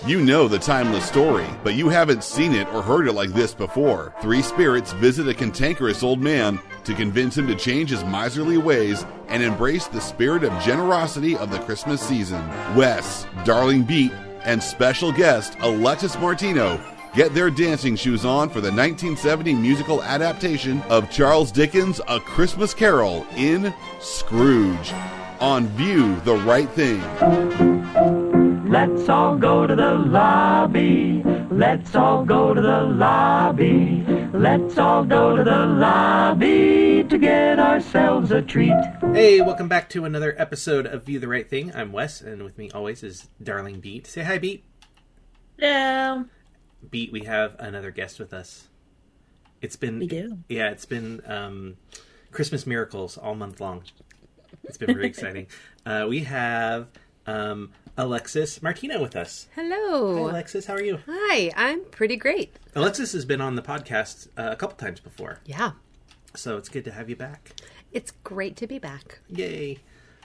You know the timeless story, but you haven't seen it or heard it like this before. Three spirits visit a cantankerous old man to convince him to change his miserly ways and embrace the spirit of generosity of the Christmas season. Wes, Darling Beat, and special guest Alexis Martino get their dancing shoes on for the 1970 musical adaptation of Charles Dickens' A Christmas Carol in Scrooge on View the Right Thing. Let's all go to the lobby. Let's all go to the lobby. Let's all go to the lobby to get ourselves a treat. Hey, welcome back to another episode of View the Right Thing. I'm Wes, and with me always is Darling Beat. Say hi, Beat. Hello. Beat, we have another guest with us. It's been... We do. Yeah, it's been Christmas miracles all month long. It's been very exciting. We have... Alexis Martino with us. Hello. Hi, Alexis. How are you? Hi, I'm pretty great. Alexis has been on the podcast a couple times before. Yeah. So it's good to have you back. It's great to be back. Yay.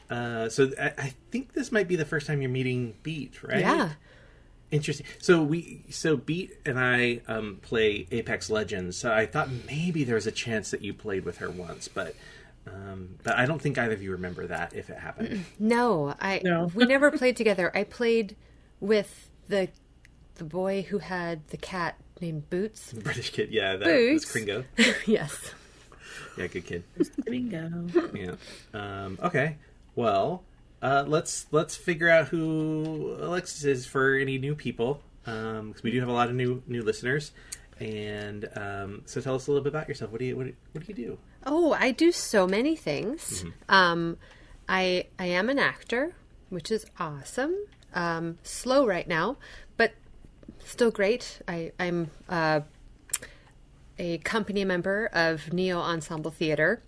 So I think this might be the first time you're meeting Beat, right? Yeah. Interesting. So Beat and I play Apex Legends. So I thought maybe there was a chance that you played with her once, but I don't think either of you remember that if it happened. No. We never played together. I played with the boy who had the cat named Boots. British kid, yeah, that was Boots. Kringo. Yes. Yeah, good kid. Bingo. Yeah. Okay. Well, let's figure out who Alexis is for any new people, because we do have a lot of new listeners. And so tell us a little bit about yourself. What do you do? Oh, I do so many things. Mm-hmm. I am an actor, which is awesome. Slow right now, but still great. I'm a company member of Neo Ensemble Theater.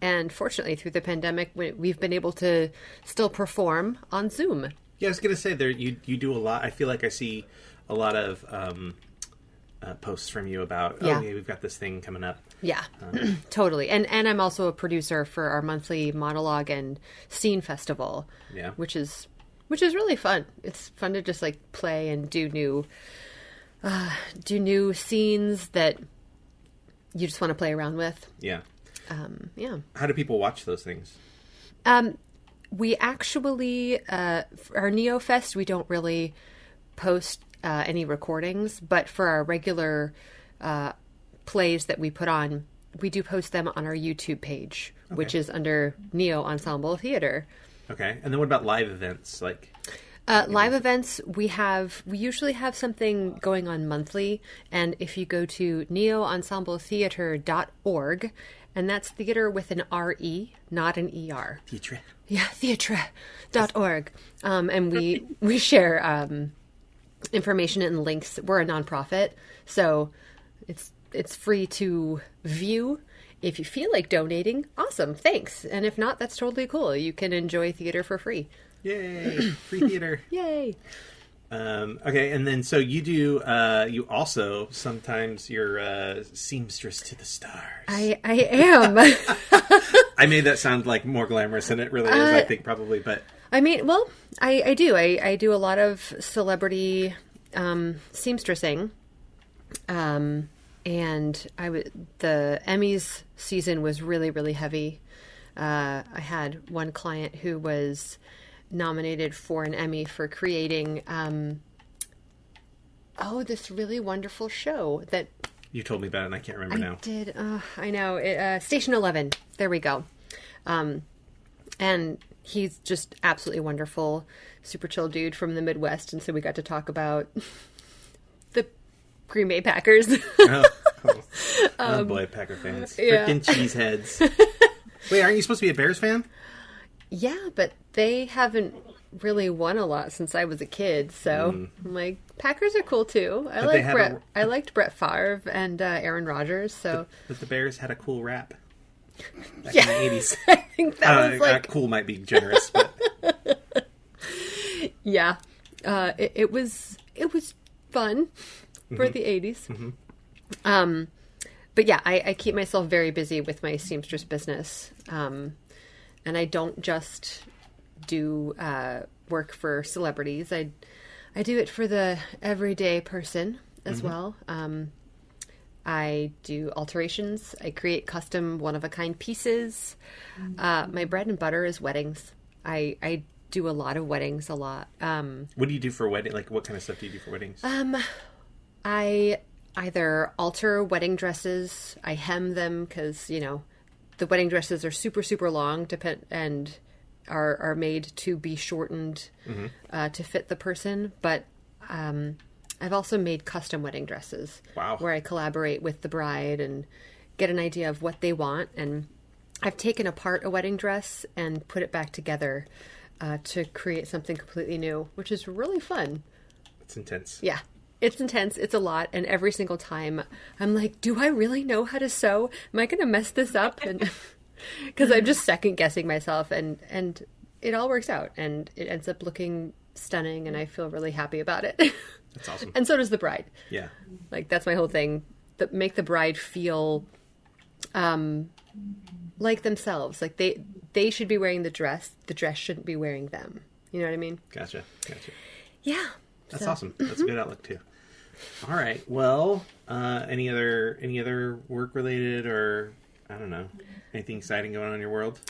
And fortunately, through the pandemic, we've been able to still perform on Zoom. Yeah, I was going to say, there you do a lot. I feel like I see a lot of posts from you about, Yeah. we've got this thing coming up. Yeah, totally. And I'm also a producer for our monthly monologue and scene festival, Yeah. which is really fun. It's fun to just like play and do new scenes that you just want to play around with. Yeah. Yeah. How do people watch those things? We actually, our NeoFest, we don't really post any recordings, but for our regular plays that we put on, we do post them on our YouTube page, which is under Neo Ensemble Theater. Okay. And then what about live events? Like Live events, we usually have something going on monthly, and if you go to neoensembletheater.org, and that's theater with an R-E, not an E-R. Theatre. Yeah, theatre.org. And we share information and links. We're a nonprofit, so it's free to view. If you feel like donating, awesome, thanks. And if not, that's totally cool. You can enjoy theater for free. Yay! Free theater. Yay! Okay, and then so you do. You also sometimes you're seamstress to the stars. I am. I made that sound like more glamorous than it really is. I think probably, but I mean, well, I do. I do a lot of celebrity seamstressing, and the Emmys season was really, really heavy. I had one client who was nominated for an Emmy for creating this really wonderful show that you told me about it and I can't remember now. I did. I know. Station 11. There we go. And he's just absolutely wonderful, super chill dude from the Midwest. And so we got to talk about the Green Bay Packers. Oh boy, Packer fans. Yeah. Freaking cheeseheads. Wait, aren't you supposed to be a Bears fan? Yeah, but they haven't really won a lot since I was a kid. So I'm like, Packers are cool too. I liked Brett Favre and Aaron Rodgers. So, but the Bears had a cool rap back Yeah. in the 80s. I think that was like cool might be generous, but yeah, it was fun for the 80s. But yeah, I keep myself very busy with my seamstress business. And I don't just do work for celebrities. I do it for the everyday person as well. I do alterations. I create custom one-of-a-kind pieces. My bread and butter is weddings. I do a lot of weddings, a lot. What do you do for wedding? Like, what kind of stuff do you do for weddings? I either alter wedding dresses. I hem them because, you know, the wedding dresses are super, super long and are made to be shortened to fit the person. But I've also made custom wedding dresses. Wow. Where I collaborate with the bride and get an idea of what they want. And I've taken apart a wedding dress and put it back together to create something completely new, which is really fun. It's intense. Yeah. It's intense. It's a lot. And every single time I'm like, do I really know how to sew? Am I going to mess this up? And because I'm just second guessing myself, and it all works out and it ends up looking stunning and I feel really happy about it. That's awesome. And so does the bride. Yeah. Like, that's my whole thing. Make the bride feel like themselves. Like they should be wearing the dress. The dress shouldn't be wearing them. You know what I mean? Gotcha. Yeah. That's awesome. That's a good outlook too. All right. Well, any other work related, or I don't know, anything exciting going on in your world?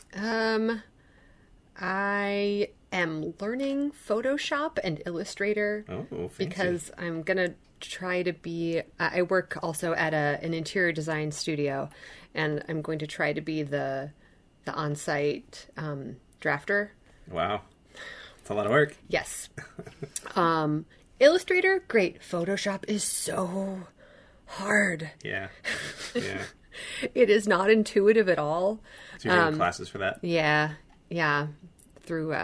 I am learning Photoshop and Illustrator. Oh, fancy. Because I'm gonna try to be. I work also at an interior design studio, and I'm going to try to be the on-site drafter. Wow, it's a lot of work. Yes. Illustrator, great. Photoshop is so hard. Yeah. It is not intuitive at all. So you're doing classes for that? Yeah. Through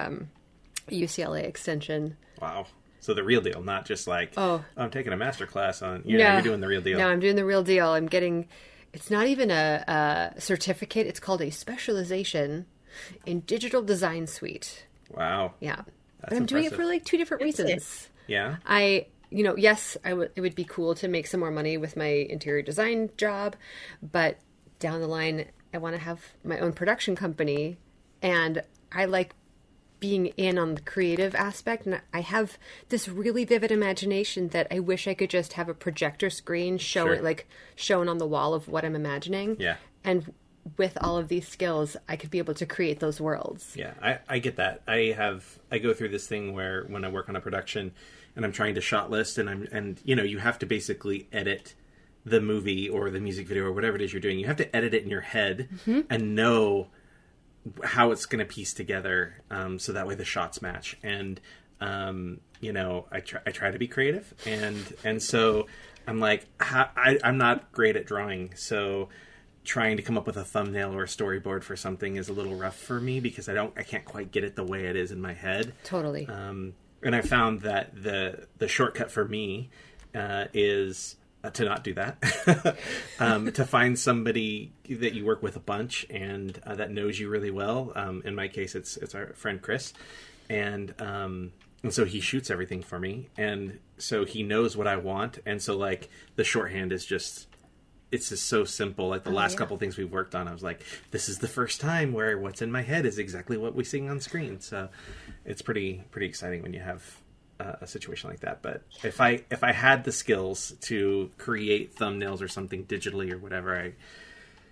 UCLA Extension. Wow. So the real deal, not just like, I'm taking a master class on. No, You're doing the real deal. No, I'm doing the real deal. I'm getting. It's not even a certificate. It's called a specialization in digital design suite. Wow. Yeah. That's But I'm doing it impressive. for like 2 different reasons. Yeah. Yes, it would be cool to make some more money with my interior design job, but down the line, I want to have my own production company, and I like being in on the creative aspect, and I have this really vivid imagination that I wish I could just have a projector screen shown on the wall of what I'm imagining. Yeah. And with all of these skills, I could be able to create those worlds. Yeah, I get that. I go through this thing where when I work on a production and I'm trying to shot list and you have to basically edit the movie or the music video or whatever it is you're doing. You have to edit it in your head and know how it's going to piece together, so that way the shots match. And I try to be creative, and so I'm like, I'm not great at drawing, so trying to come up with a thumbnail or a storyboard for something is a little rough for me because I can't quite get it the way it is in my head. Totally. And I found that the shortcut for me is to not do that. To find somebody that you work with a bunch and that knows you really well. In my case, it's our friend Chris, and so he shoots everything for me, and so he knows what I want, and so like the shorthand is just. It's just so simple. Like the last couple things we've worked on, I was like, this is the first time where what's in my head is exactly what we see on screen. So it's pretty exciting when you have a situation like that. But if I had the skills to create thumbnails or something digitally or whatever, and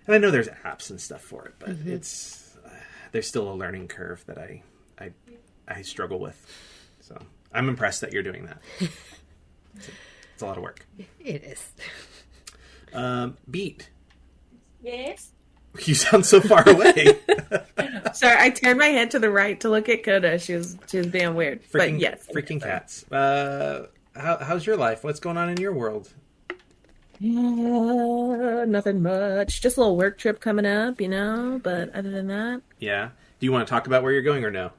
I know there's apps and stuff for it, but there's still a learning curve that I struggle with. So I'm impressed that you're doing that. It's a lot of work. It is. Beat. Yes. You sound so far away. Sorry, I turned my head to the right to look at Coda. She was being weird. But yes. Freaking cats. How's your life? What's going on in your world? Nothing much. Just a little work trip coming up, but other than that. Yeah. Do you want to talk about where you're going or no?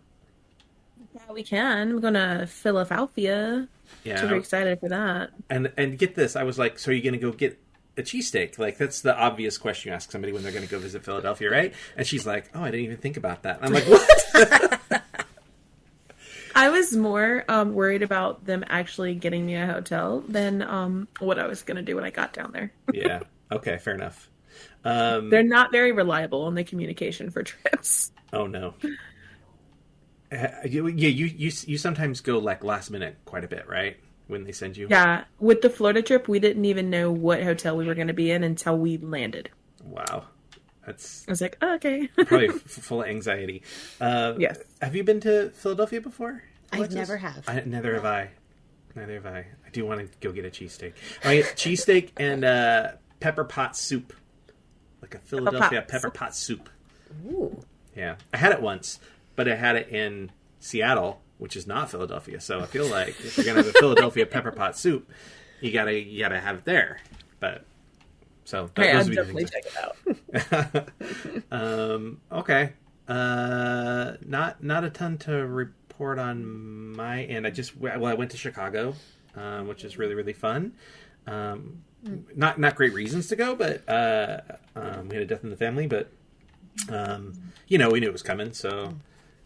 Yeah, we can. I'm going to Philadelphia. Yeah. Super excited for that. And get this. I was like, so are you going to go get a cheesesteak? Like, that's the obvious question you ask somebody when they're going to go visit Philadelphia, right? And she's like, oh, I didn't even think about that. And I'm like, what? I was more worried about them actually getting me a hotel than what I was going to do when I got down there. Yeah. Okay, fair enough. They're not very reliable on the communication for trips. Oh, no. You sometimes go like last minute quite a bit, right? When they send you. Yeah, with the Florida trip, we didn't even know what hotel we were going to be in until we landed. Wow, that's. I was like, oh, okay. Probably full of anxiety. Yes. Have you been to Philadelphia before? I Alexis? never have. Neither have I. Neither have I. I do want to go get a cheesesteak. I get cheesesteak and pepper pot soup, like a Philadelphia pepper pot soup. Ooh. Yeah, I had it once, but I had it in Seattle, which is not Philadelphia. So I feel like if you're gonna have a Philadelphia pepper pot soup, you gotta have it there. But so I'll those would be the definitely things check it out. Okay. Not a ton to report on my end. I went to Chicago, which is really, really fun. Not great reasons to go, but we had a death in the family, but we knew it was coming, so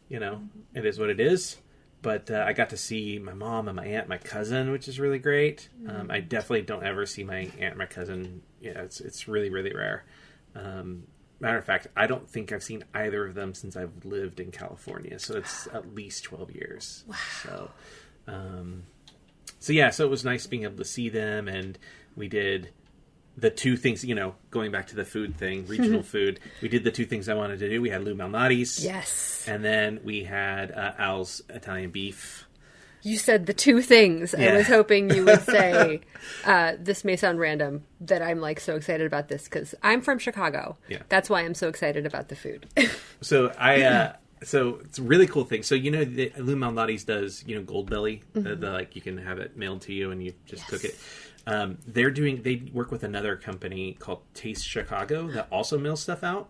it is what it is. But I got to see my mom and my aunt, my cousin, which is really great. I definitely don't ever see my aunt and my cousin. Yeah, it's really, really rare. Matter of fact, I don't think I've seen either of them since I've lived in California. So it's at least 12 years. Wow. So it was nice being able to see them, and we did the two things, going back to the food thing, regional food. We did the two things I wanted to do. We had Lou Malnati's. Yes. And then we had Al's Italian beef. You said the two things. Yeah. I was hoping you would say, this may sound random, that I'm like so excited about this because I'm from Chicago. Yeah. That's why I'm so excited about the food. So so it's a really cool thing. So Lou Malnati's does Gold Belly, the you can have it mailed to you and you just cook it. They work with another company called Taste Chicago that also mails stuff out,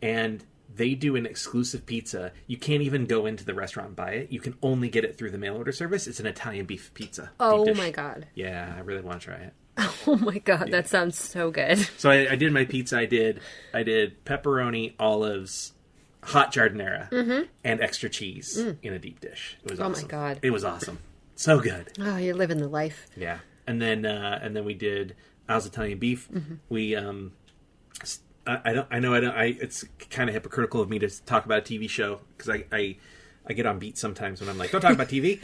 and they do an exclusive pizza. You can't even go into the restaurant and buy it. You can only get it through the mail order service. It's an Italian beef pizza. Oh my God. Yeah, I really want to try it. Oh my God, that sounds so good. So I did my pizza. I did pepperoni, olives, hot giardiniera, and extra cheese in a deep dish. It was awesome. Oh my God. It was awesome. So good. Oh, you're living the life. Yeah. And then we did Al's Italian beef. We it's kind of hypocritical of me to talk about a TV show because I get on beat sometimes when I'm like, don't talk about TV.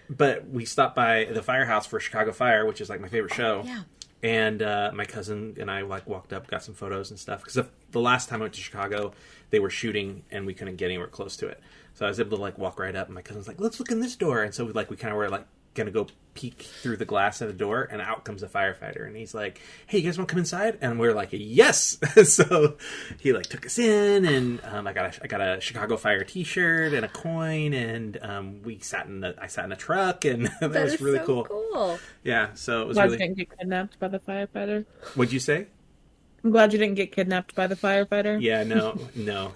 But we stopped by the Firehouse for Chicago Fire, which is like my favorite show. Yeah. And my cousin and I walked up, got some photos and stuff. Because the last time I went to Chicago, they were shooting and we couldn't get anywhere close to it. So I was able to walk right up, and my cousin's like, let's look in this door. And so we kind of were going to go peek through the glass of the door, and out comes a firefighter. And he's like, hey, you guys want to come inside? And we're like, yes! So he took us in, and I got a Chicago Fire t-shirt and a coin, and I sat in a truck, and that was really so cool. Yeah, so it was Glad really... you didn't get kidnapped by the firefighter. What'd you say? I'm glad you didn't get kidnapped by the firefighter. Yeah, no.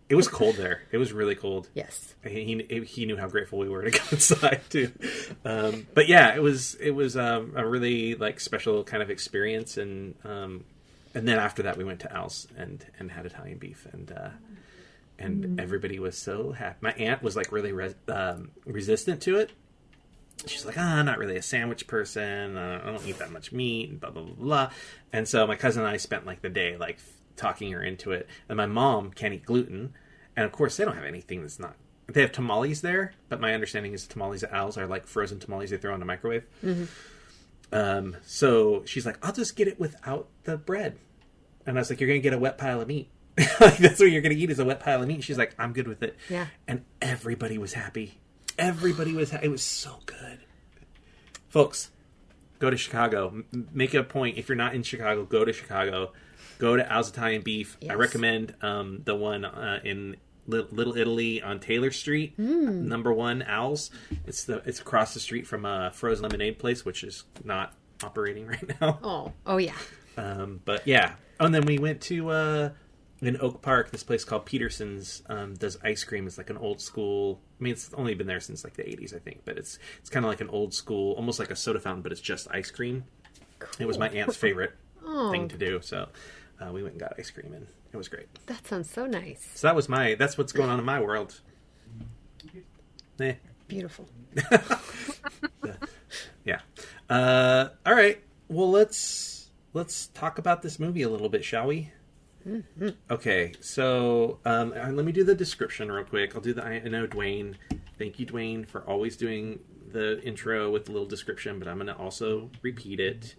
It was cold there. It was really cold. Yes. He knew how grateful we were to go inside too. But yeah, it was a really special kind of experience, and then after that we went to Al's and had Italian beef, and everybody was so happy. My aunt was really resistant to it. She's like, I'm not really a sandwich person. I don't eat that much meat, and blah blah blah blah. And so my cousin and I spent the day talking her into it. And my mom can't eat gluten, and of course they don't have anything that's not. They have tamales there, but my understanding is tamales at Al's are frozen tamales they throw in the microwave. So she's like, I'll just get it without the bread. And I was like, you're gonna get a wet pile of meat. That's what you're gonna eat is a wet pile of meat. She's like, I'm good with it. Yeah. And everybody was happy. It was so good. Folks, go to Chicago. Make a point. If you're not in Chicago, go to Chicago. Go to Al's Italian Beef. Yes. I recommend the one in Little Italy on Taylor Street. Number 1 Al's. It's across the street from a frozen lemonade place, which is not operating right now. Oh yeah. But yeah. Oh, and then we went to in Oak Park. This place called Peterson's does ice cream. It's an old school. I mean, it's only been there since the 80s, I think. But it's kind of like an old school, almost like a soda fountain, but it's just ice cream. Cool. It was my aunt's favorite thing to do. So. We went and got ice cream, and it was great. That sounds so nice. So that's what's going on in my world. Beautiful. Yeah. All right. Well, let's talk about this movie a little bit, shall we? Okay, so let me do the description real quick. I'll do the. I know Dwayne. Thank you, Dwayne, for always doing the intro with the little description, but I'm going to also repeat it.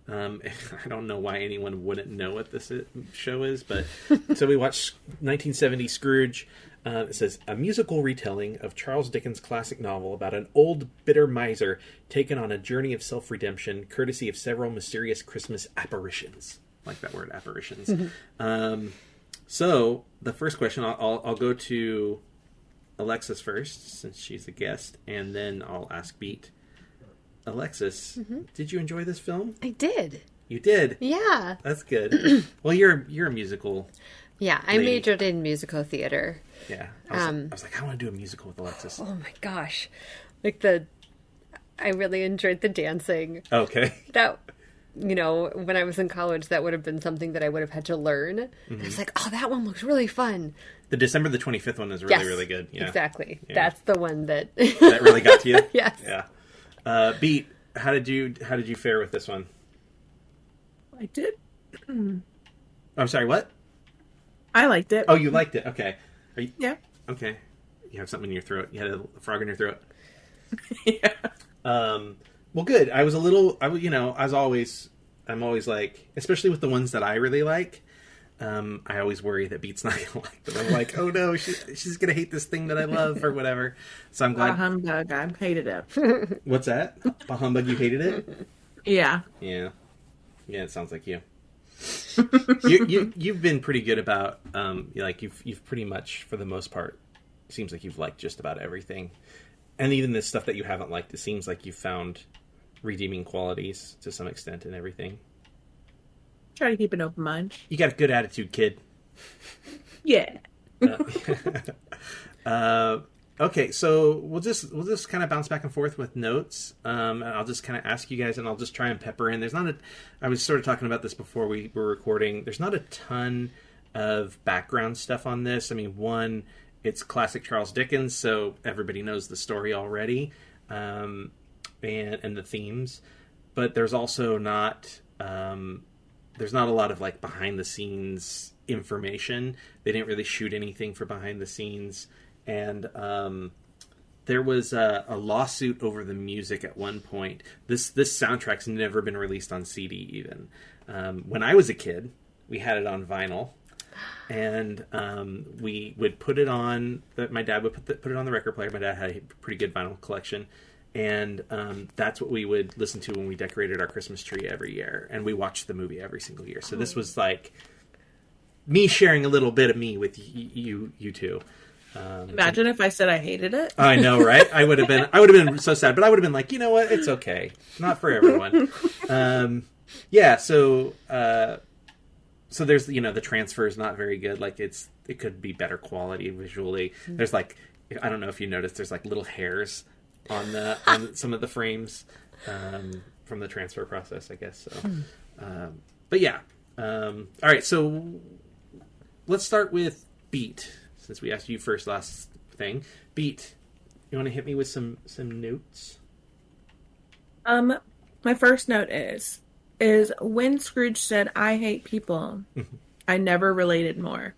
I don't know why anyone wouldn't know what this show is, but so we watched 1970 Scrooge. It says, a musical retelling of Charles Dickens' classic novel about an old, bitter miser taken on a journey of self-redemption, courtesy of several mysterious Christmas apparitions. I like that word, apparitions. So, the first question, I'll go to Alexis first, since she's a guest, and then I'll ask Beat. Alexis, did you enjoy this film? I did. You did? Yeah. That's good. Well, you're a musical. Yeah, I lady. majored in musical theater. Yeah. I was like, I want to do a musical with Alexis. Oh my gosh. I really enjoyed the dancing. Okay. That, when I was in college, that would have been something that I would have had to learn. I was like, oh, that one looks really fun. The December the 25th one is really, really good. Yeah. Exactly. Yeah. That's the one that... That really got to you? Yes. Yeah. Beat, how did you fare with this one? I did. I'm sorry, what? I liked it. Oh, you liked it. Okay. Yeah. Okay. You have something in your throat. You had a frog in your throat. Yeah. Well, good. I was a little, as always, I'm always like, especially with the ones that I really like, I always worry that Beat's not going to like them. I'm like, oh no, she's going to hate this thing that I love or whatever. So I'm glad. Humbug. I hated it. What's that? Bah humbug, you hated it? Yeah. Yeah. Yeah, it sounds like you. You've been pretty good about, you've pretty much, for the most part, it seems like you've liked just about everything. And even the stuff that you haven't liked, it seems like you've found redeeming qualities to some extent in everything. Try to keep an open mind. You got a good attitude, kid. Yeah. Okay, so we'll just kind of bounce back and forth with notes, and I'll just kind of ask you guys, and I'll just try and pepper in. I was sort of talking about this before we were recording. There's not a ton of background stuff on this. I mean, one, it's classic Charles Dickens, so everybody knows the story already, and the themes. But there's also not there's not a lot of like behind the scenes information. They didn't really shoot anything for behind the scenes. And there was a lawsuit over the music at one point. This soundtrack's never been released on CD even. When I was a kid, we had it on vinyl. And we would put it on... My dad would put it on the record player. My dad had a pretty good vinyl collection. And that's what we would listen to when we decorated our Christmas tree every year. And we watched the movie every single year. So this was like me sharing a little bit of me with you two. Imagine if I said I hated it. I know, right? I would have been so sad, but I would have been like, you know what? It's okay. Not for everyone. Yeah. So there's, the transfer is not very good. Like it could be better quality visually. There's like, I don't know if you noticed, there's like little hairs on some of the frames, from the transfer process, I guess. So, but yeah. All right. So let's start with Beat. Since we asked you first last thing. Beat, you want to hit me with some notes? My first note is when Scrooge said, "I hate people," I never related more.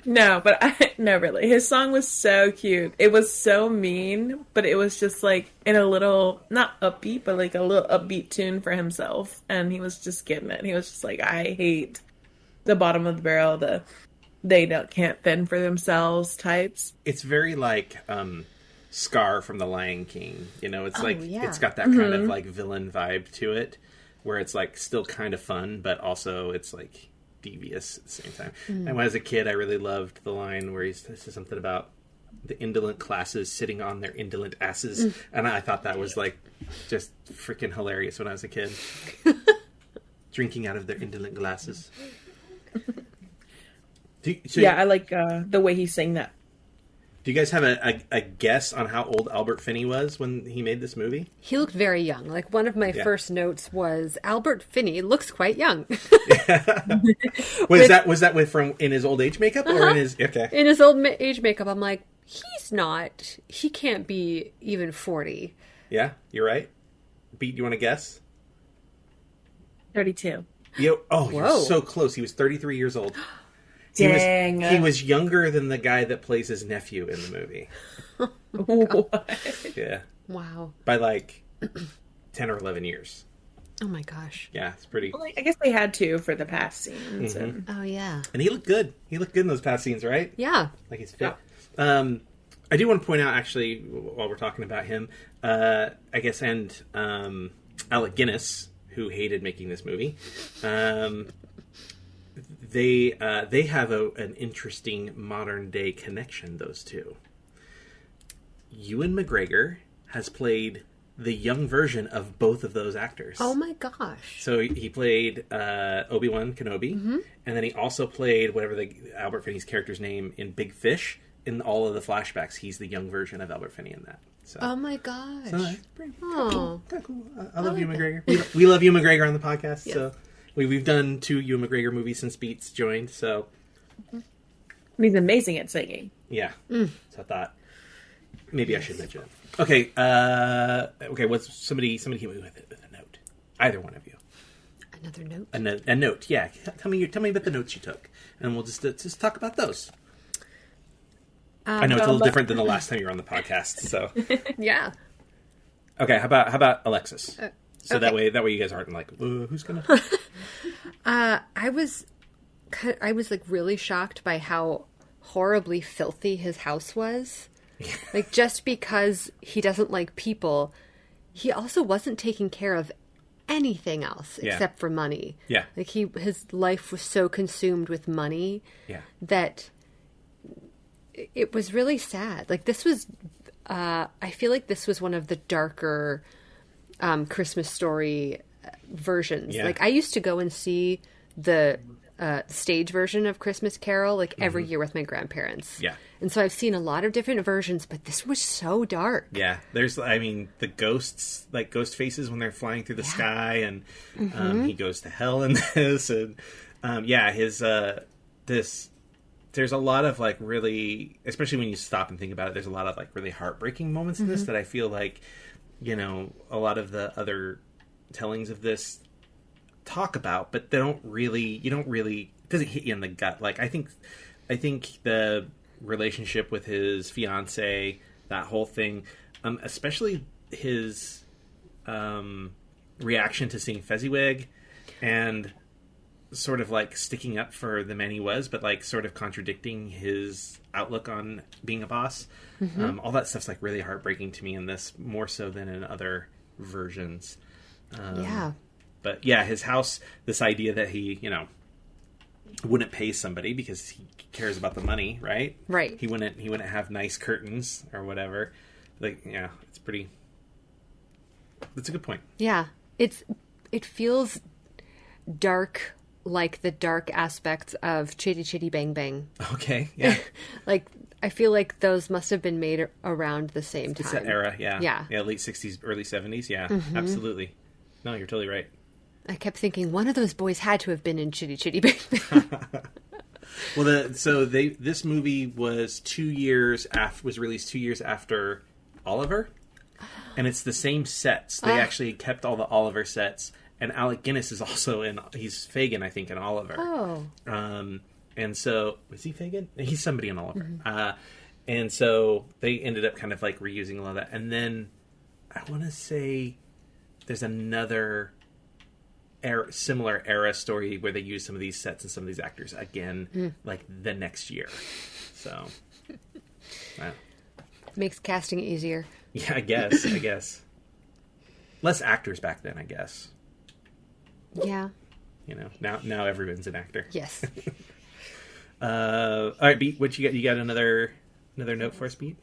No, but no, really. His song was so cute. It was so mean, but it was just like in a little, not upbeat, but like a little upbeat tune for himself. And he was just getting it. He was just like, I hate the bottom of the barrel, can't fend for themselves types. It's very like Scar from The Lion King. It's yeah. It's got that kind of like villain vibe to it, where it's like still kind of fun, but also it's like devious at the same time. And when I was a kid, I really loved the line where he says something about the indolent classes sitting on their indolent asses, and I thought that was like just freaking hilarious when I was a kid. Drinking out of their indolent glasses. I like the way he sang that. Do you guys have a guess on how old Albert Finney was when he made this movie? He looked very young. Like, one of my first notes was, Albert Finney looks quite young. Was that from in his old age makeup or in his... Okay. In his old age makeup, I'm like, he can't be even 40. Yeah, you're right. Beat, you want to guess? 32. You're Whoa. so close. He was 33 years old. Dang. He was younger than the guy that plays his nephew in the movie. What? Yeah. Wow. By like 10 or 11 years. Oh my gosh. Yeah, it's pretty. Well, I guess they had to for the past scenes. And... Oh yeah. And he looked good. He looked good in those past scenes, right? Yeah. Like he's fit. I do want to point out, actually, while we're talking about him, I guess, and Alec Guinness, who hated making this movie, they have an interesting modern day connection. Those two. Ewan McGregor has played the young version of both of those actors. Oh my gosh. So he played Obi-Wan Kenobi, and then he also played whatever Albert Finney's character's name in Big Fish. In all of the flashbacks, he's the young version of Albert Finney in that. So, Oh my gosh. so that's pretty Oh. cool. I love like Ewan that. McGregor. We love Ewan McGregor on the podcast. Yes. So we've done 2 Ewan McGregor movies since Beats joined. So He's amazing at singing. yeah. So I thought maybe I should mention it. Okay. Okay. What's somebody hit me with a note? Either one of you. Another note. A note. Yeah. Tell me about the notes you took, and we'll just talk about those. I know it's a little different than the last time you were on the podcast. So Yeah. okay. How about Alexis? So okay. that way you guys aren't like, who's gonna? I was like really shocked by how horribly filthy his house was. Like, just because he doesn't like people, he also wasn't taking care of anything else Yeah. except for money. Yeah. Like, his life was so consumed with money Yeah. that it was really sad. Like, this was, I feel like this was one of the darker Christmas Story versions. Yeah. Like, I used to go and see the stage version of Christmas Carol like every year with my grandparents. Yeah. And so I've seen a lot of different versions, but this was so dark. Yeah, there's, the ghosts, like ghost faces when they're flying through the sky, and he goes to hell in this, and there's a lot of like really, especially when you stop and think about it, there's a lot of like really heartbreaking moments in this that I feel like, a lot of the other tellings of this talk about, but it doesn't hit you in the gut. Like, I think the relationship with his fiance, that whole thing, especially his reaction to seeing Fezziwig and sort of like sticking up for the man he was, but like sort of contradicting his outlook on being a boss. All that stuff's like really heartbreaking to me in this, more so than in other versions. Yeah. But yeah, his house, this idea that he, wouldn't pay somebody because he cares about the money, right? Right. He wouldn't have nice curtains or whatever. Like, yeah, that's a good point. Yeah. It feels dark, like the dark aspects of Chitty Chitty Bang Bang. Okay, yeah. Like, I feel like those must have been made around the same time. It's that era, yeah. Yeah. Yeah, late 60s, early 70s, yeah. Absolutely. No, you're totally right. I kept thinking one of those boys had to have been in Chitty Chitty Bang Bang. Well, this movie was was released 2 years after Oliver, and it's the same sets. They actually kept all the Oliver sets, and Alec Guinness is also he's Fagin, I think, in Oliver. Oh. And so, was he Fagin? He's somebody in Oliver. And so they ended up kind of like reusing a lot of that. And then I want to say there's another similar era story where they use some of these sets and some of these actors again, like the next year. So, Makes casting easier. yeah, I guess. Less actors back then, I guess. Yeah. Now everyone's an actor. Yes. All right, Beat, what you got? You got another note for us, Beat?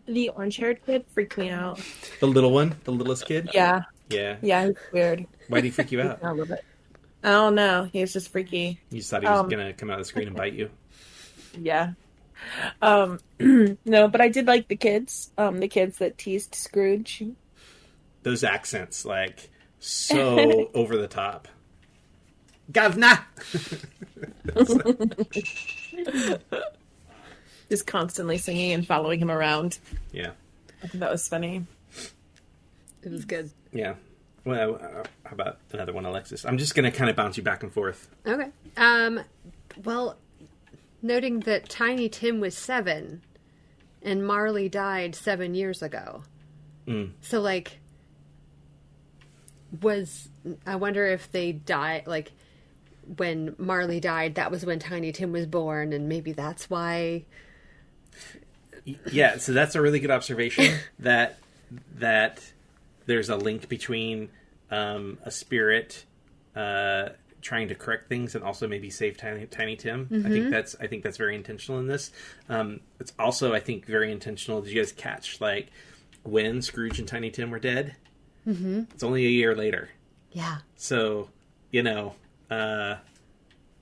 The orange-haired kid freaked me out. The little one, the littlest kid. Yeah, Yeah. it's weird. Why did he freak you out? I love it. I don't know. He was just freaky. You just thought he was gonna come out of the screen and bite you. Yeah. No, but I did like the kids. The kids that teased Scrooge. Those accents, like, so over the top. Governor! Just constantly singing and following him around. Yeah. I think that was funny. It was good. Yeah. Well, how about another one, Alexis? I'm just going to kind of bounce you back and forth. Okay. Well, noting that Tiny Tim was 7 and Marley died 7 years ago. So, like, I wonder if they died, like, when Marley died, that was when Tiny Tim was born, and maybe that's why. Yeah, so that's a really good observation, that there's a link between a spirit trying to correct things and also maybe save Tiny Tim. I think that's very intentional in this. It's also, I think, very intentional. Did you guys catch, like, when Scrooge and Tiny Tim were dead? Mm-hmm. It's only a year later. Yeah. So, you know,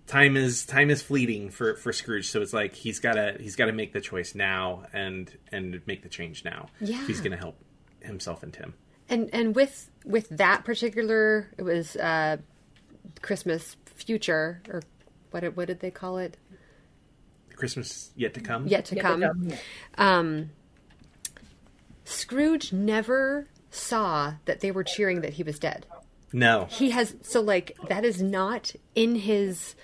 time is fleeting for Scrooge. So it's like he's gotta make the choice now and make the change now. Yeah. If he's gonna help himself and Tim. And with that particular, it was Christmas Future, or what did they call it? Christmas Yet to Come. Yet to come. Scrooge never saw that they were cheering that he was dead. No. He has, so, like, that is not in his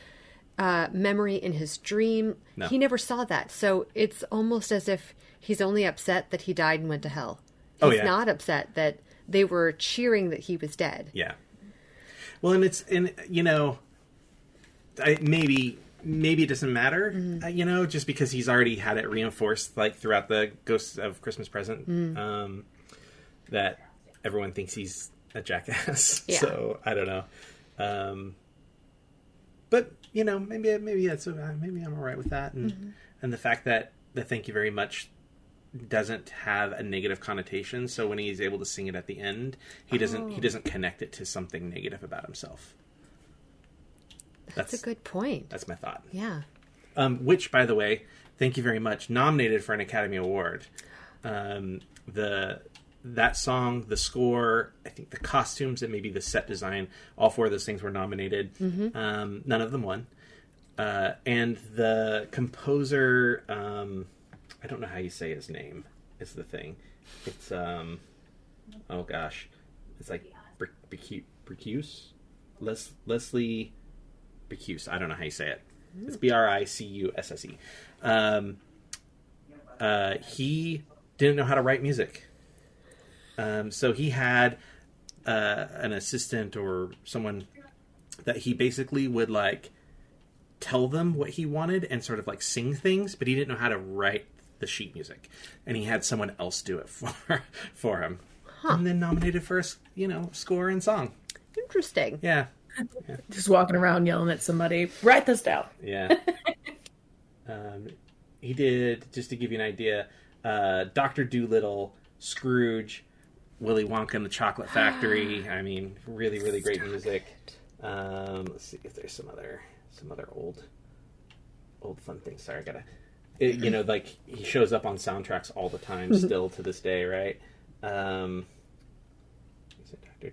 memory, in his dream. No. He never saw that. So it's almost as if he's only upset that he died and went to hell. Oh, He's yeah. not upset that they were cheering that he was dead. Yeah. Well, and you know, maybe it doesn't matter, you know, just because he's already had it reinforced, like, throughout the Ghosts of Christmas Present, that everyone thinks he's a jackass. Yeah. So I don't know. But you know, maybe that's maybe I'm all right with that, and the fact that the "Thank you very much" doesn't have a negative connotation. So when he's able to sing it at the end, he doesn't connect it to something negative about himself. That's a good point. That's my thought. Yeah. Which, by the way, thank you very much, nominated for an Academy Award. That song, the score, I think the costumes, and maybe the set design, all 4 of those things were nominated. None of them won. And the composer, I don't know how you say his name, is the thing. It's, oh gosh, it's like Bricuse? Leslie Bricuse. I don't know how you say it. It's Bricusse. He didn't know how to write music. So he had an assistant or someone that he basically would, like, tell them what he wanted and sort of, like, sing things, but he didn't know how to write the sheet music. And he had someone else do it for him. And then nominated for, score and song. Interesting. Yeah. Just walking around yelling at somebody, write this down. Yeah. He did, just to give you an idea, Dr. Dolittle, Scrooge, Willy Wonka and the Chocolate Factory. I mean, really, really great music. Let's see if there's some other old fun things. Sorry, like, he shows up on soundtracks all the time, still to this day, right? Dr.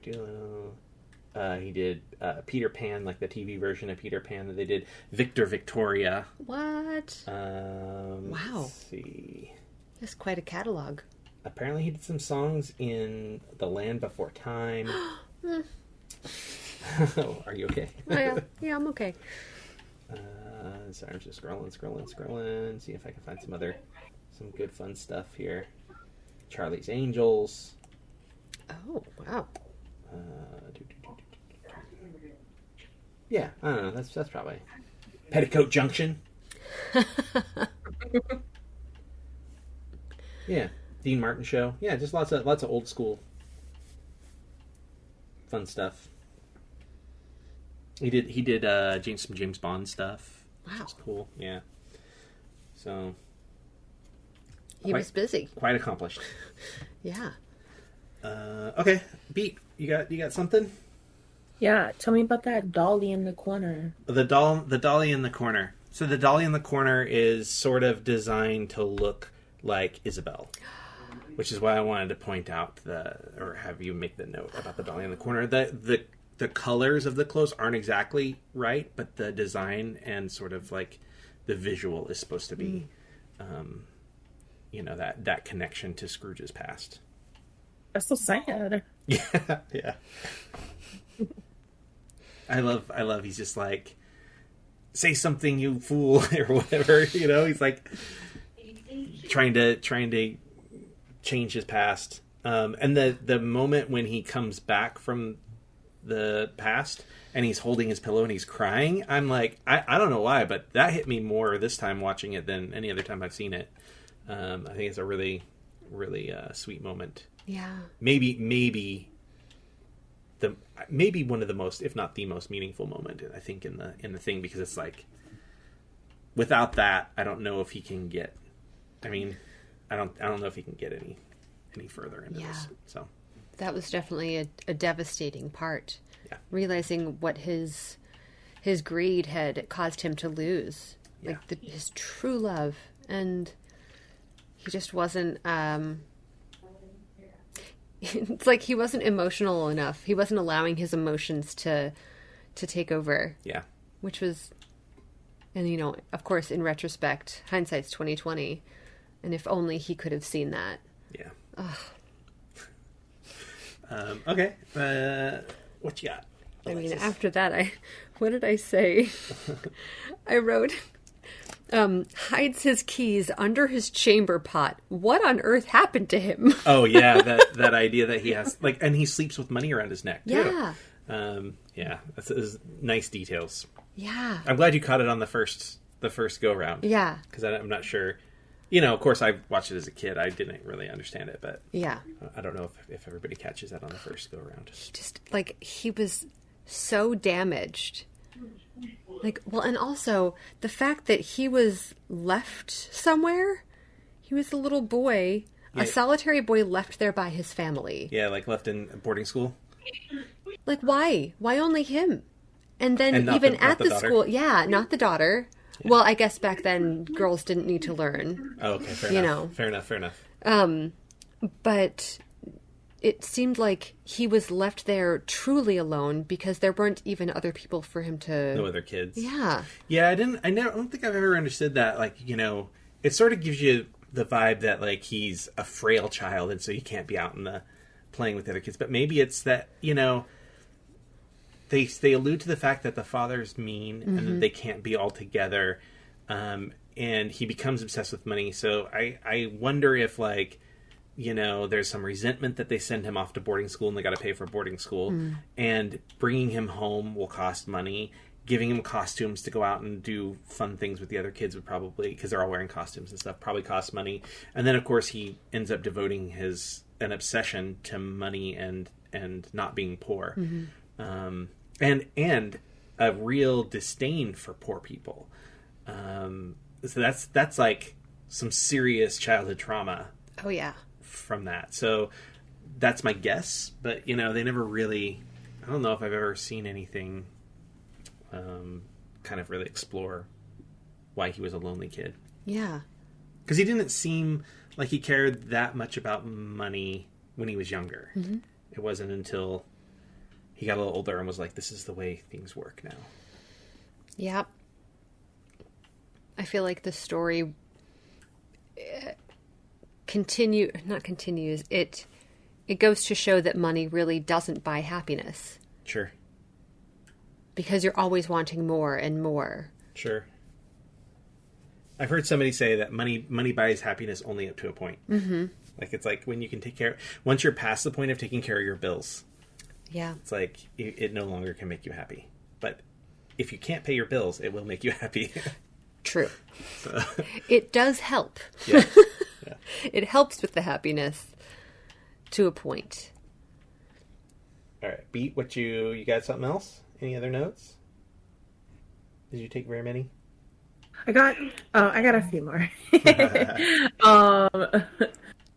Dolittle. He did Peter Pan, like the TV version of Peter Pan that they did. Victor Victoria. What? Wow. Let's see. That's quite a catalog. Apparently he did some songs in The Land Before Time. Are you okay? Yeah, I'm okay. Sorry, I'm just scrolling. See if I can find some good fun stuff here. Charlie's Angels. Oh, wow. Yeah, I don't know. That's probably Petticoat Junction. Yeah, Dean Martin Show. Yeah, just lots of old school fun stuff. He did some James Bond stuff. Wow, which is cool. Yeah, so he was busy. Quite accomplished. Yeah. Okay, Beat. You got something? Yeah, tell me about that dolly in the corner. The dolly in the corner. So the dolly in the corner is sort of designed to look like Isabel, which is why I wanted to point out or have you make the note about the dolly in the corner. The colors of the clothes aren't exactly right, but the design and sort of like the visual is supposed to be, that connection to Scrooge's past. That's so sad. Yeah, yeah. I love. He's just like, say something, you fool, or whatever. You know, he's like trying to change his past. And the moment when he comes back from the past and he's holding his pillow and he's crying, I'm like, I don't know why, but that hit me more this time watching it than any other time I've seen it. I think it's a really, really sweet moment. Yeah. Maybe one of the most, if not the most meaningful moment, I think, in the thing, because it's like, without that, I don't know if he can get. I mean, I don't know if he can get any further into this. So that was definitely a devastating part. Yeah. Realizing what his greed had caused him to lose, like his true love, and he just wasn't. It's like he wasn't emotional enough. He wasn't allowing his emotions to take over. Yeah. Which was, and you know, of course, in retrospect, hindsight's 20/20, and if only he could have seen that. Yeah. Okay. What you got, Alexis? I mean, after that, what did I say? I wrote, hides his keys under his chamber pot. What on earth happened to him? Oh yeah, that idea that he has, like, and he sleeps with money around his neck too. Yeah. Yeah, that's nice details. Yeah. I'm glad you caught it on the first go round. Yeah. Because I'm not sure. You know, of course, I watched it as a kid. I didn't really understand it, but yeah, I don't know if everybody catches that on the first go round. He just, like, he was so damaged. Like, well, and also the fact that he was left somewhere. He was a little boy, a solitary boy left there by his family. Yeah, like left in boarding school. Like, why? Why only him? And then even at the school, not the daughter. Yeah. Well, I guess back then girls didn't need to learn. Oh, okay, fair enough. Fair enough. But it seemed like he was left there truly alone because there weren't even other people for him to. No other kids. Yeah. Yeah, I don't think I've ever understood that. Like, you know, it sort of gives you the vibe that, like, he's a frail child and so he can't be out in the playing with the other kids. But maybe it's that, you know, they allude to the fact that the father's mean and that they can't be all together, and he becomes obsessed with money. So I wonder if, like, you know, there's some resentment that they send him off to boarding school and they got to pay for boarding school, and bringing him home will cost money. Giving him costumes to go out and do fun things with the other kids would probably, because they're all wearing costumes and stuff, probably cost money. And then, of course, he ends up devoting an obsession to money and not being poor. And a real disdain for poor people. So that's like some serious childhood trauma. Oh yeah. From that. So that's my guess, but you know, they never really, I don't know if I've ever seen anything kind of really explore why he was a lonely kid. Yeah. Because he didn't seem like he cared that much about money when he was younger. It wasn't until he got a little older and was like, this is the way things work now. Yep. I feel like the story it goes to show that money really doesn't buy happiness. Sure. Because you're always wanting more and more. Sure. I've heard somebody say that money buys happiness only up to a point. Like, it's like when you can once you're past the point of taking care of your bills. Yeah. It's like, it no longer can make you happy. But if you can't pay your bills, it will make you happy. True. So. It does help. Yeah. Yeah. It helps with the happiness to a point. All right. Beat, you got something else? Any other notes? Did you take very many? I got a few more.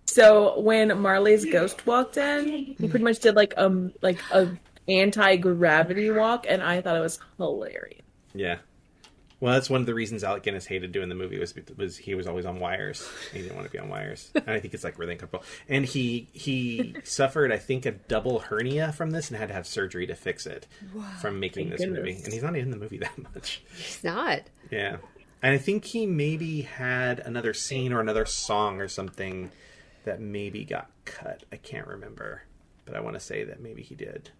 So when Marley's ghost walked in, he pretty much did like a anti-gravity walk, and I thought it was hilarious. Yeah. Well, that's one of the reasons Alec Guinness hated doing the movie was he was always on wires. He didn't want to be on wires. And I think it's like really uncomfortable. And he suffered, I think, a double hernia from this and had to have surgery to fix it from making this movie. And he's not in the movie that much. He's not. Yeah. And I think he maybe had another scene or another song or something that maybe got cut. I can't remember, but I want to say that maybe he did.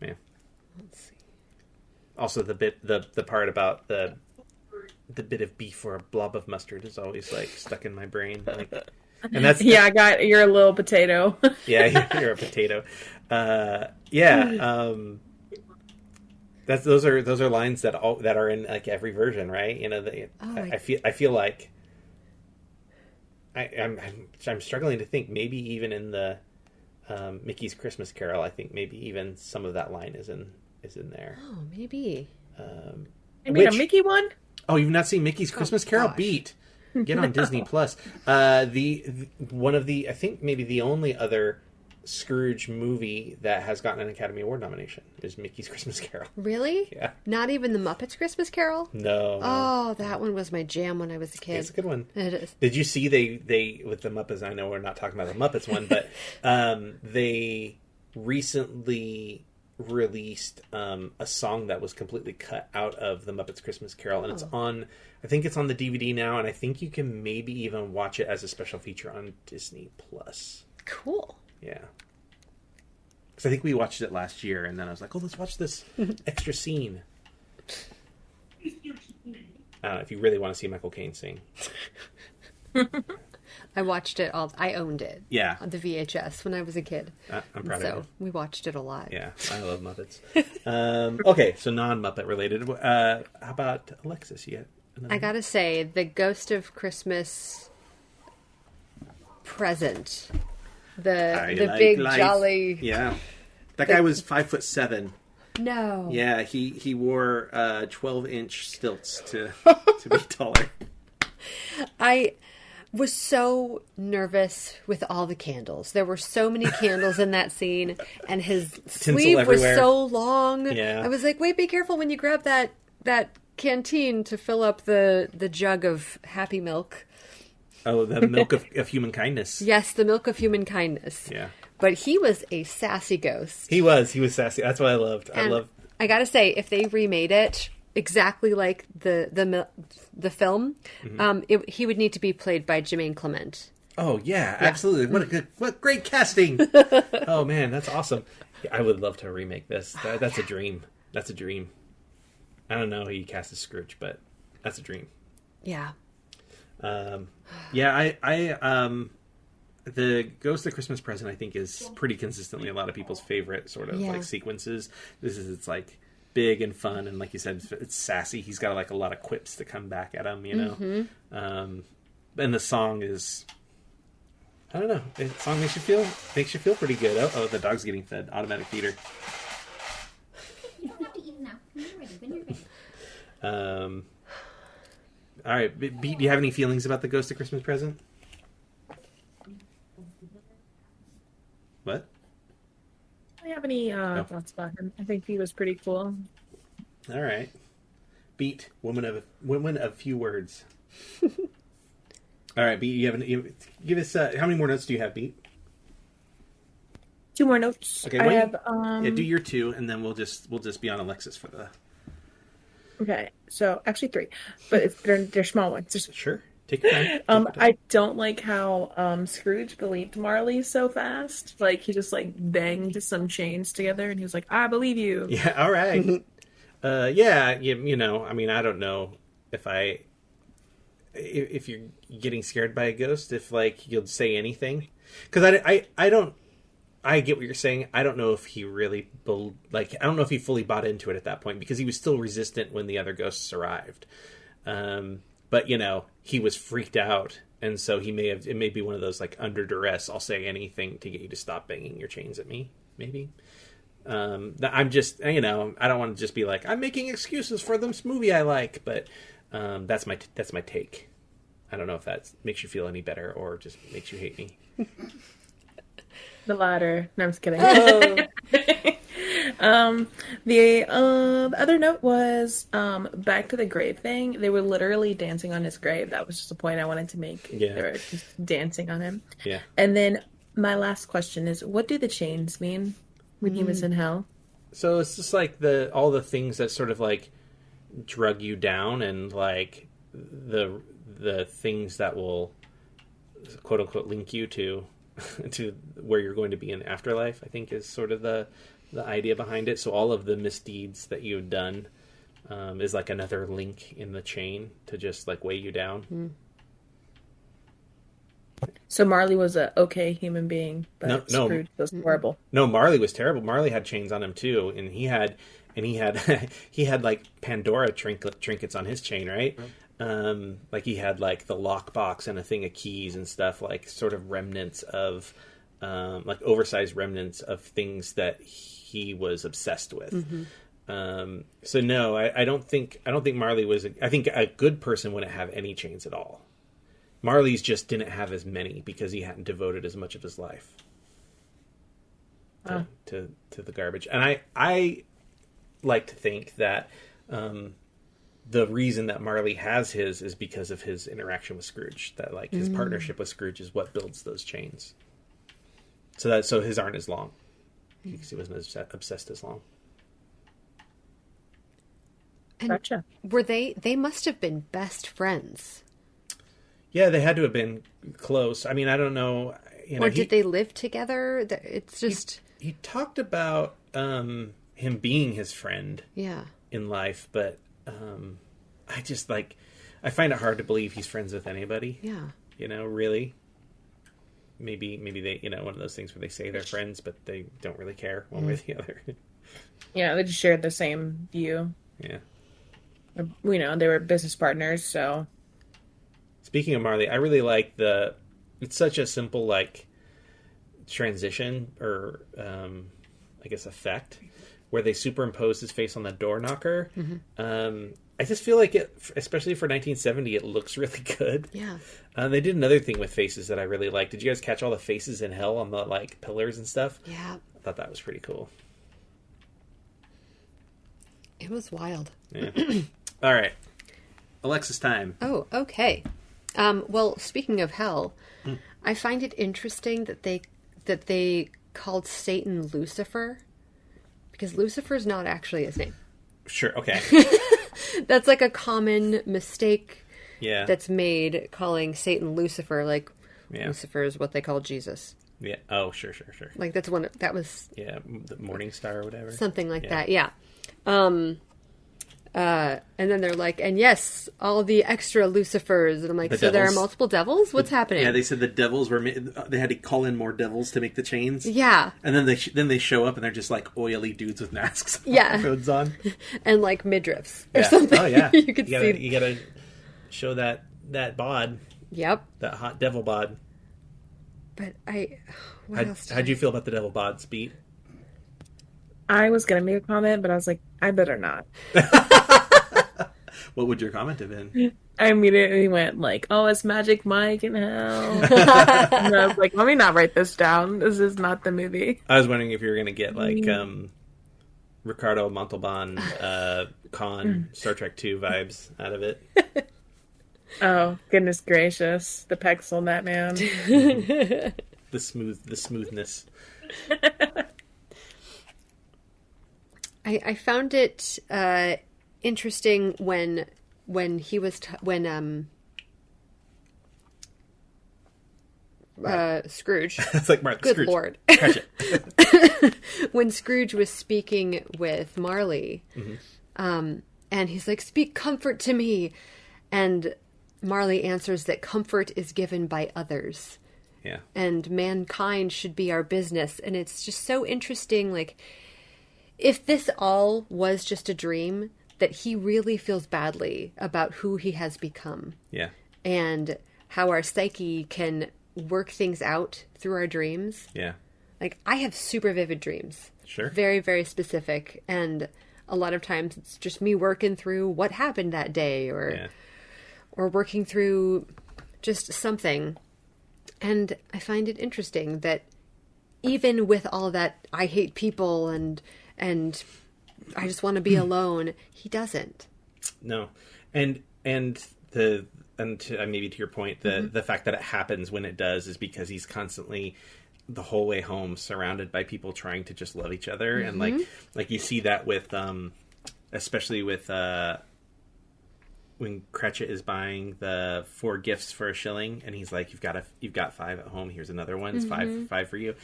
Yeah. Let's see. Also, the part about the bit of beef or a blob of mustard is always like stuck in my brain. Like, and that's Yeah, you're a little potato. yeah, you're a potato. Those are lines that are in like every version, right? You know, I feel like I'm struggling to think. Maybe even in the Mickey's Christmas Carol, I think maybe even some of that line is in there. Oh, maybe. I mean, a Mickey one. Oh, you've not seen Mickey's Christmas Carol? Gosh. Beat. Get on Disney Plus. One of the I think maybe the only other Scrooge movie that has gotten an Academy Award nomination is Mickey's Christmas Carol. Really? Yeah. Not even the Muppets Christmas Carol? No. Oh, that one was my jam when I was a kid. It's a good one. It is. Did you see they with the Muppets? I know we're not talking about the Muppets one, but they recently released a song that was completely cut out of the Muppets Christmas Carol, and it's on. I think it's on the DVD now, and I think you can maybe even watch it as a special feature on Disney Plus. Cool. Yeah. Because I think we watched it last year, and then I was like, oh, let's watch this extra scene. If you really want to see Michael Caine sing. I watched it all. I owned it. Yeah. On the VHS when I was a kid. I'm proud of So you. we watched it a lot. Yeah, I love Muppets. Okay, so non-Muppet related. How about Alexis? You got another I gotta say, the Ghost of Christmas present. The big life. jolly. Yeah, that guy was 5'7". No. Yeah, he wore 12-inch stilts to be taller. I was so nervous with all the candles. There were so many candles in that scene, and his sleeve was everywhere. so long. Yeah. I was like, wait, be careful when you grab that canteen to fill up the jug of happy milk. Oh, the milk of human kindness. Yes, the milk of human kindness. Yeah. But he was a sassy ghost. He was sassy. That's what I loved. And I gotta say, if they remade it exactly like the film, he would need to be played by Jermaine Clement. Oh yeah, absolutely. What great casting. Oh man, that's awesome. I would love to remake this. That's a dream. That's a dream. I don't know who you cast as Scrooge, but that's a dream. Yeah. The Ghost of Christmas Present, I think, is pretty consistently a lot of people's favorite sort of like sequences. It's like big and fun, and like you said, it's sassy. He's got like a lot of quips to come back at him, you know. And the song is, I don't know, the song makes you feel pretty good. Oh, the dog's getting fed. Automatic feeder. You don't have to eat now. When you're ready. All right, Beat, do you have any feelings about the Ghost of Christmas Present? What? I don't have any thoughts about him. I think he was pretty cool. All right. Beat, woman of few words. All right, Beat, give us how many more notes do you have, Beat? 2 more notes. Okay, I have do your 2, and then we'll just be on Alexis for the. Okay, so actually 3, but they're small ones. Sure, take your time. I don't like how Scrooge believed Marley so fast. Like he just like banged some chains together, and he was like, "I believe you." Yeah, all right. Yeah, you know, I mean, I don't know if you're getting scared by a ghost, if like you'll say anything, because I don't. I get what you're saying. I don't know if he really I don't know if he fully bought into it at that point, because he was still resistant when the other ghosts arrived. But you know, he was freaked out, and so it may be one of those like under duress, I'll say anything to get you to stop banging your chains at me, maybe. I'm just, you know, I don't want to just be like, I'm making excuses for this movie I like, but that's my take. I don't know if that makes you feel any better or just makes you hate me. The latter. No, I'm just kidding. Oh. The other note was back to the grave thing. They were literally dancing on his grave. That was just a point I wanted to make. Yeah. They were just dancing on him. Yeah. And then my last question is, what do the chains mean when he was in hell? So it's just like all the things that sort of like drug you down, and like the things that will quote unquote link you to to where you're going to be in the afterlife, I think is sort of the idea behind it. So all of the misdeeds that you've done is like another link in the chain to just like weigh you down. So Marley was a okay human being, but No. Scrooge was horrible. No, Marley was terrible. Marley had chains on him too, and he had he had like Pandora trinkets on his chain, right? Like he had like the lockbox and a thing of keys and stuff, like sort of remnants of like oversized remnants of things that he was obsessed with. So no, I don't think Marley was. I think a good person wouldn't have any chains at all. Marley's just didn't have as many because he hadn't devoted as much of his life to the garbage. And I like to think that the reason that Marley has his is because of his interaction with Scrooge. That like his partnership with Scrooge is what builds those chains. So his aren't as long because he wasn't as obsessed as long. And Gotcha. were they must have been best friends. Yeah, they had to have been close. I mean, I don't know. Or did they live together? It's just... He talked about him being his friend in life, but I just, like... I find it hard to believe he's friends with anybody. Yeah. You know, really. Maybe they, one of those things where they say they're friends, but they don't really care one way or the other. Yeah, they just shared the same view. Yeah. They were business partners, so... Speaking of Marley, I really like it's such a simple, like, transition or, I guess, effect where they superimpose his face on the door knocker. I just feel like it, especially for 1970, it looks really good. Yeah. They did another thing with faces that I really liked. Did you guys catch all the faces in hell on the, like, pillars and stuff? Yeah. I thought that was pretty cool. It was wild. Yeah. All right. Alexis time. Oh, okay. Well, speaking of hell, I find it interesting that they called Satan Lucifer, because Lucifer's not actually his name. Sure, okay. That's like a common mistake that's made, calling Satan Lucifer, like Yeah. Lucifer is what they call Jesus. Yeah. Oh, sure. Like that was Yeah, the Morning Star or whatever. something like that. Yeah. And then they're like, and yes, all the extra Lucifers. And I'm like, so there are devils? multiple devils? What's happening? Yeah, they said the devils were. They had to call in more devils to make the chains. Yeah. And then they show up and they're just like oily dudes with masks. Yeah. Hoods on. And like midriffs or Yeah. something. Oh yeah. you could see. You gotta show that bod. Yep. That hot devil bod. But what else? How'd you feel about the devil bod's beat? I was going to make a comment, but I was like, I better not. What would your comment have been? I immediately went like, oh, it's Magic Mike in hell. And I was like, let me not write this down. This is not the movie. I was wondering if you were going to get like Ricardo Montalban con Star Trek 2 vibes out of it. Oh, goodness gracious. The pencil in that man. The smoothness. I found it interesting when he was Scrooge. It's like Mark. Good Scrooge. Lord. Catch it. When Scrooge was speaking with Marley, and he's like, "Speak comfort to me," and Marley answers that comfort is given by others. Yeah. And mankind should be our business. And it's just so interesting, like, if this all was just a dream, that he really feels badly about who he has become. Yeah. And how our psyche can work things out through our dreams. Yeah. Like, I have super vivid dreams. Sure. Very, very specific. And a lot of times it's just me working through what happened that day or working through just something. And I find it interesting that even with all that, I hate people and I just want to be alone, he doesn't. No. And maybe to your point, the fact that it happens when it does is because he's constantly the whole way home surrounded by people trying to just love each other. And like you see that with especially with when Cratchit is buying the 4 gifts for a shilling, and he's like, you've got 5 at home. Here's another one. It's five for you.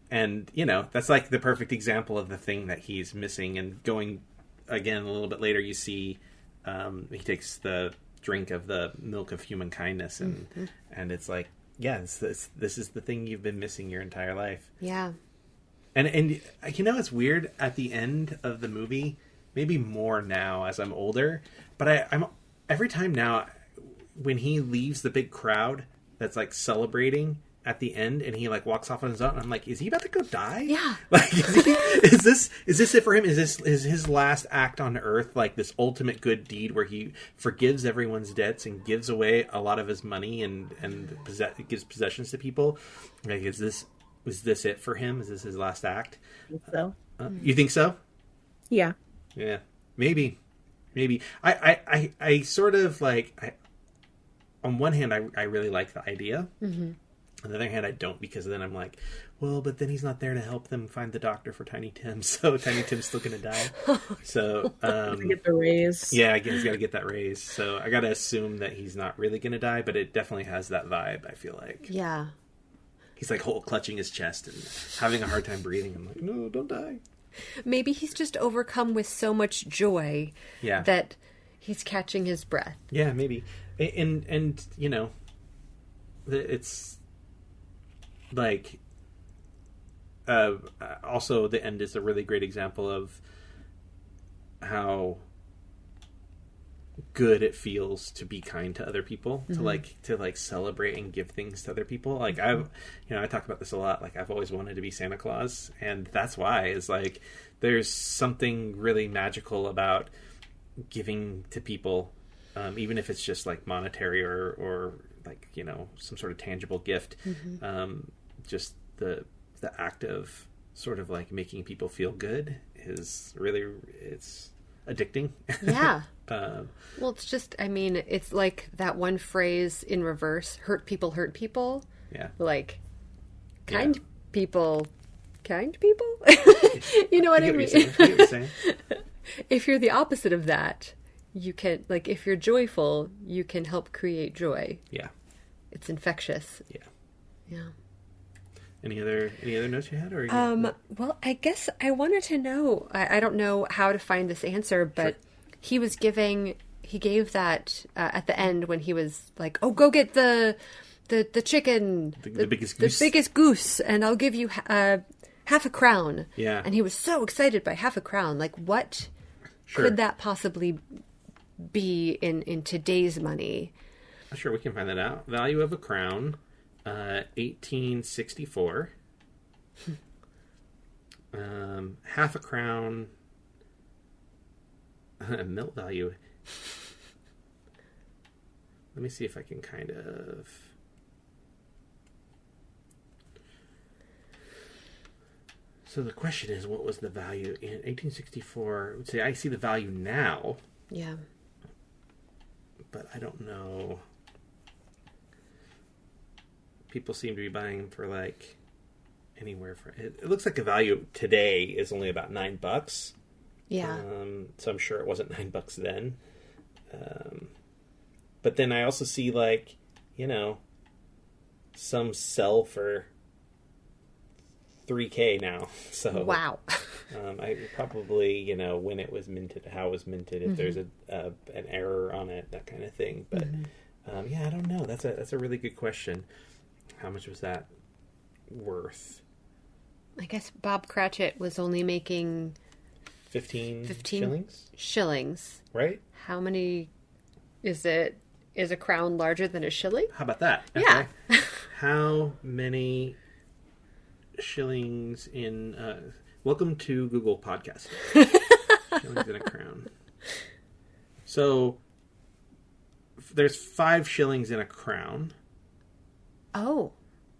And, you know, that's like the perfect example of the thing that he's missing. And going again a little bit later, you see he takes the drink of the milk of human kindness, and it's like, yeah, this is the thing you've been missing your entire life. Yeah. And you know, it's weird at the end of the movie, maybe more now as I'm older, but I'm every time now when he leaves the big crowd that's like celebrating at the end, and he like walks off on his own, I'm like, is he about to go die? Yeah. Like, is this it for him? Is his last act on Earth like this ultimate good deed where he forgives everyone's debts and gives away a lot of his money and gives possessions to people? Like, is this it for him? Is this his last act? I think so. You think so? Yeah. Yeah, maybe. I sort of like. On one hand, I really like the idea. Mm-hmm. On the other hand, I don't, because then I'm like, well, but then he's not there to help them find the doctor for Tiny Tim, so Tiny Tim's still going to die. So, Get the raise. yeah, again, he's got to get that raise. So I got to assume that he's not really going to die, but it definitely has that vibe, I feel like. Yeah. He's like clutching his chest and having a hard time breathing. I'm like, no, don't die. Maybe he's just overcome with so much joy that he's catching his breath. Yeah, maybe. And you know, it's like also the end is a really great example of how good it feels to be kind to other people, to like celebrate and give things to other people. Like I talk about this a lot. Like I've always wanted to be Santa Claus, and that's why is like there's something really magical about giving to people, even if it's just like monetary or like, you know, some sort of tangible gift. Just the act of sort of like making people feel good is really, it's addicting. Yeah. Well, it's just, I mean, it's like that one phrase in reverse, hurt people. Yeah. Like, kind people. You know what I mean? If you're the opposite of that, you can, like, if you're joyful, you can help create joy. Yeah. It's infectious. Yeah. Yeah. Any other notes you had? Or well, I guess I wanted to know, I don't know how to find this answer, but sure. He gave that at the end when he was like, oh, go get the chicken, the biggest goose. The biggest goose, and I'll give you half a crown. Yeah. And he was so excited by half a crown. Like, what could that possibly be in today's money? Sure, we can find that out. Value of a crown, 1864. Half a crown. Melt value. Let me see if I can kind of. So the question is, what was the value in 1864? See, I see the value now. Yeah. But I don't know. People seem to be buying them for like anywhere from. It looks like the value today is only about $9. Yeah. So I'm sure it wasn't $9 then. But then I also see like, you know, some sell for $3,000 now. So wow. I probably, you know, when it was minted, how it was minted, if there's an error on it, that kind of thing. But yeah, I don't know. That's a really good question. How much was that worth? I guess Bob Cratchit was only making 15 shillings. Right? How many is it? Is a crown larger than a shilling? How about that? Yeah. Okay. How many shillings in... welcome to Google Podcast. Shillings in a crown. So, there's 5 shillings in a crown. Oh.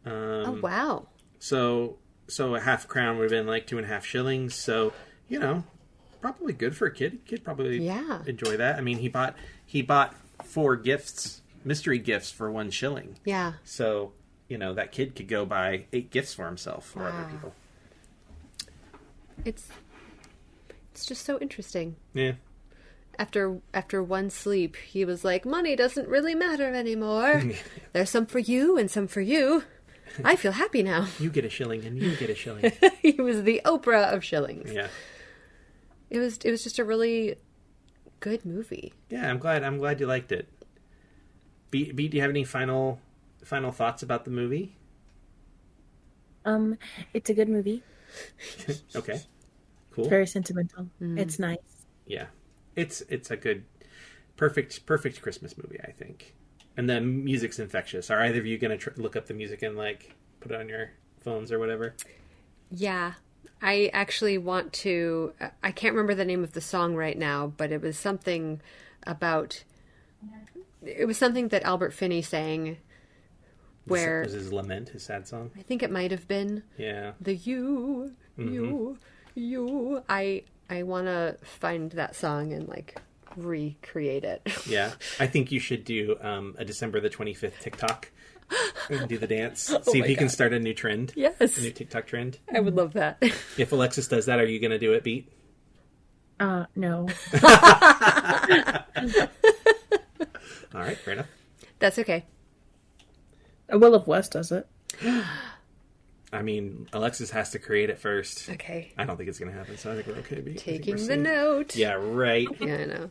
Oh, wow. So a half crown would have been like 2.5 shillings. So, you know, probably good for a kid. Kid probably enjoy that. I mean, he bought 4 gifts, mystery gifts for 1 shilling. Yeah. So, you know, that kid could go buy 8 gifts for himself or other people. It's just so interesting. Yeah. After one sleep, he was like, money doesn't really matter anymore. There's some for you and some for you. I feel happy now. You get a shilling and you get a shilling. He was the Oprah of shillings. Yeah. It was just a really good movie. Yeah, I'm glad you liked it. Beat, do you have any final thoughts about the movie? It's a good movie. Okay. Cool. Very sentimental. It's nice. Yeah. It's a good perfect Christmas movie, I think. And the music's infectious. Are either of you going to look up the music and like put it on your phones or whatever? Yeah. I actually want to... I can't remember the name of the song right now, but it was something about... It was something that Albert Finney sang where... Was his lament, his sad song? I think it might have been. Yeah. The you. I want to find that song and like recreate it. Yeah. I think you should do a December the 25th TikTok. And do the dance. See if you can start a new trend. Yes. A new TikTok trend. I would love that. If Alexis does that, are you going to do it, Beat? No. All right, fair enough. That's okay. Will if Wes does it. I mean, Alexis has to create it first. Okay. I don't think it's going to happen, so I think we're okay, Beat. Taking the note. Yeah, right. Yeah,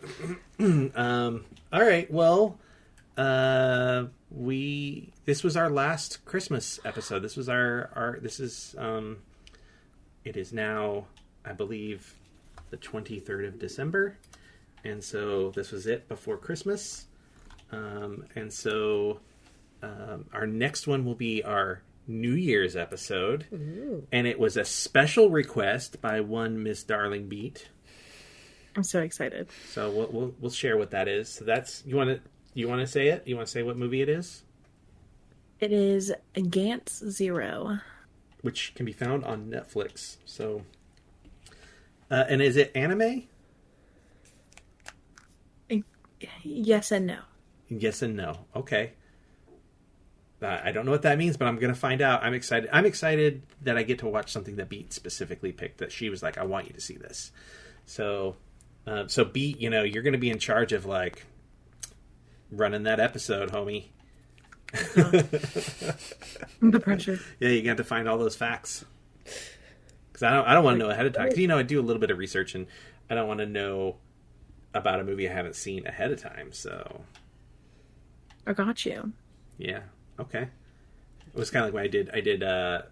I know. All right, well... this was our last Christmas episode. This was it is now, I believe, the 23rd of December. And so this was it before Christmas. And so our next one will be our New Year's episode. Ooh. And it was a special request by one Miss Darling Beat. I'm so excited. So we'll share what that is. So that's, you want to say it? You want to say what movie it is? It is Gantz Zero, which can be found on Netflix. So, and is it anime? Yes and no. Yes and no. Okay. I don't know what that means, but I'm going to find out. I'm excited. I'm excited that I get to watch something that Beat specifically picked. That she was like, "I want you to see this." So Beat, you're going to be in charge of like running that episode, homie. The pressure. Yeah, you got to find all those facts. Because I don't want to know ahead of time. Because I do a little bit of research, and I don't want to know about a movie I haven't seen ahead of time. So I got you. Yeah. Okay. It was kind of like what I did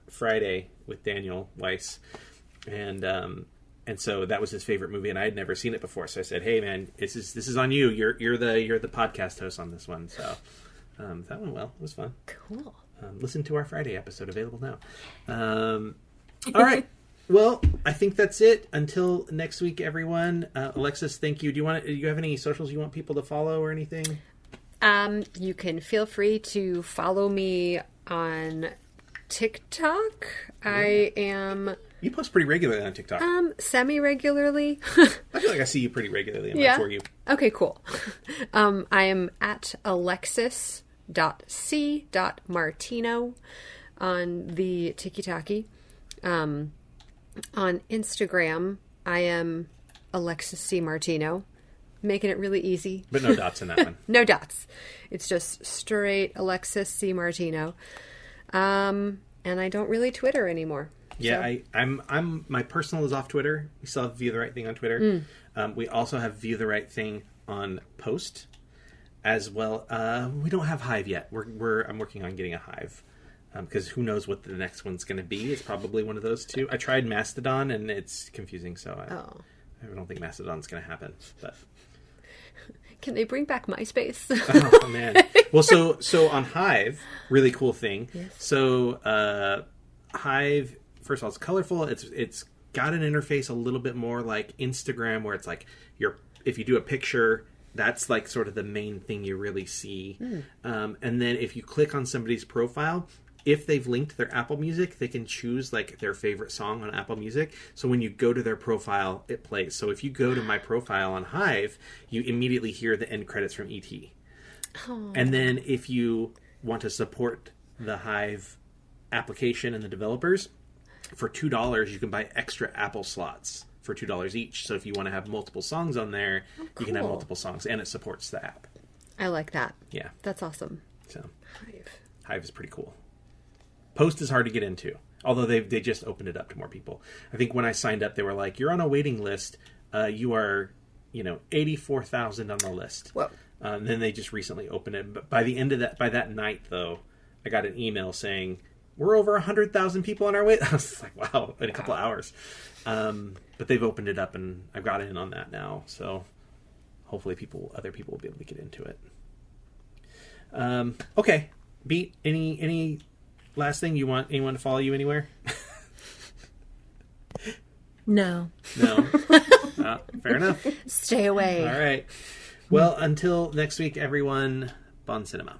Friday with Daniel Weiss, and so that was his favorite movie, and I had never seen it before. So I said, "Hey, man, this is on you. You're the podcast host on this one." So that went well. It was fun. Cool. Listen to our Friday episode, available now. All right. Well, I think that's it. Until next week, everyone. Alexis, thank you. Do you have any socials you want people to follow or anything? You can feel free to follow me on TikTok. Yeah. I am... You post pretty regularly on TikTok. Semi-regularly. I feel like I see you pretty regularly on my For You. Okay, cool. I am at alexis.c.martino on the TikTok. On Instagram, I am Alexis C. Martino. Making it really easy. But no dots in that one. No dots. It's just straight Alexis C. Martino. And I don't really Twitter anymore. Yeah, so. I'm my personal is off Twitter. We still have View the Right Thing on Twitter. We also have View the Right Thing on Post as well. We don't have Hive yet. I'm working on getting a Hive. Because who knows what the next one's going to be. It's probably one of those two. I tried Mastodon and it's confusing, so I don't think Mastodon's going to happen. But can they bring back MySpace? Oh man! Well, so on Hive, really cool thing. Yes. So Hive, first of all, it's colorful. It's got an interface a little bit more like Instagram, where it's like if you do a picture, that's like sort of the main thing you really see. And then if you click on somebody's profile, if they've linked their Apple Music, they can choose like their favorite song on Apple Music. So when you go to their profile, it plays. So if you go to my profile on Hive, you immediately hear the end credits from E.T. Oh. And then if you want to support the Hive application and the developers, for $2 you can buy extra Apple slots for $2 each. So if you want to have multiple songs on there, you can have cool. multiple songs, and it supports the app. I like that. Yeah. That's awesome. So Hive is pretty cool. Post is hard to get into, although they just opened it up to more people. I think when I signed up, they were like, "You're on a waiting list. You are, 84,000 on the list." Whoa. And then they just recently opened it. But by that night, though, I got an email saying, "We're over 100,000 people on our wait." I was like, "Wow!" In a couple of hours. But they've opened it up, and I've got in on that now. So hopefully, other people will be able to get into it. Okay, Beat. Any last thing you want anyone to follow you anywhere? No. No. Fair enough. Stay away. All right. Well, until next week, everyone. Bon cinema.